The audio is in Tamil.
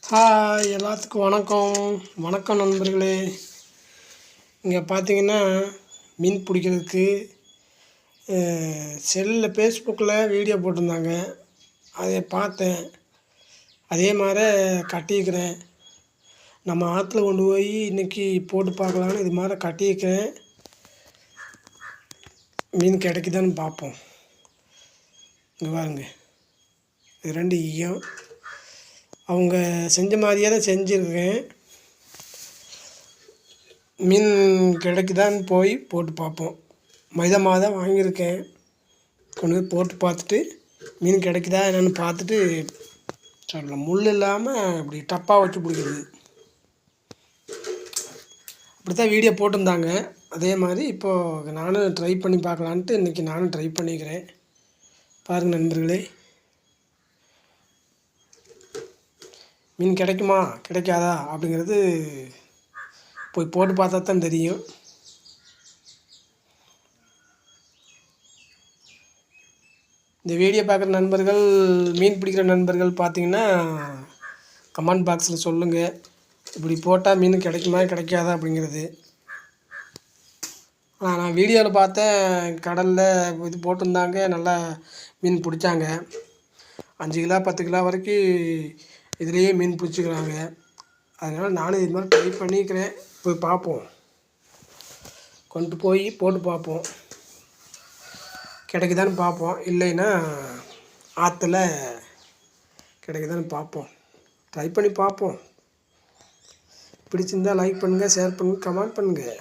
ஹாய் எல்லாத்துக்கும் வணக்கம். வணக்கம் நண்பர்களே. இங்கே பார்த்தீங்கன்னா மீன் பிடிக்கிறதுக்கு செல்லில் ஃபேஸ்புக்கில் வீடியோ போட்டிருந்தாங்க. அதை பார்த்தேன். அதே மாதிரி கட்டியிருக்கிறேன். நம்ம ஆற்றுல கொண்டு போய் இன்றைக்கி போட்டு பார்க்கலான்னு இது மாதிரி கட்டியிருக்கிறேன். மீன் கிடைக்குதான்னு பார்ப்போம். இங்கே பாருங்க, இது 2 ஈயம். அவங்க செஞ்ச மாதிரியே தான் செஞ்சுருக்கேன். மீன் கிடைக்குதான்னு போய் போட்டு பார்ப்போம். மைதா மாவு தான் வாங்கியிருக்கேன். கொண்டு போய் போட்டு பார்த்துட்டு மீன் கிடைக்குதா என்னென்னு பார்த்துட்டு சொல்லலாம். முள் இல்லாமல் இப்படி டப்பாக வச்சு பிடிக்கிறது. அப்படி தான் வீடியோ போட்டிருந்தாங்க. அதே மாதிரி இப்போது நானும் ட்ரை பண்ணி பார்க்கலான்ட்டு இன்றைக்கி நானும் ட்ரை பண்ணிக்கிறேன். பாருங்கள் நண்பர்களே, மீன் கிடைக்குமா கிடைக்காதா அப்படிங்கிறது போய் போட்டு பார்த்தா தான் தெரியும். இந்த வீடியோ பார்க்குற நண்பர்கள், மீன் பிடிக்கிற நண்பர்கள் பார்த்தீங்கன்னா கமெண்ட் பாக்ஸில் சொல்லுங்கள், இப்படி போட்டால் மீன் கிடைக்குமா கிடைக்காதா அப்படிங்கிறது. நான் வீடியோவில் பார்த்தேன், கடலில் இது போட்டிருந்தாங்க, நல்லா மீன் பிடிச்சாங்க. 5 கிலோ 10 கிலோ வரைக்கும் இதுலேயே மீன் பிடிச்சிக்கிறாங்க. அதனால் நானும் இது மாதிரி ட்ரை பண்ணிக்கிறேன். போய் பார்ப்போம், கொண்டு போய் போட்டு பார்ப்போம், கிடைக்குதான்னு பார்ப்போம். இல்லைன்னா ஆற்றுல கிடைக்குதான்னு பார்ப்போம். ட்ரை பண்ணி பார்ப்போம். பிடிச்சிருந்தால் லைக் பண்ணுங்கள், ஷேர் பண்ணுங்கள், கமெண்ட் பண்ணுங்கள்.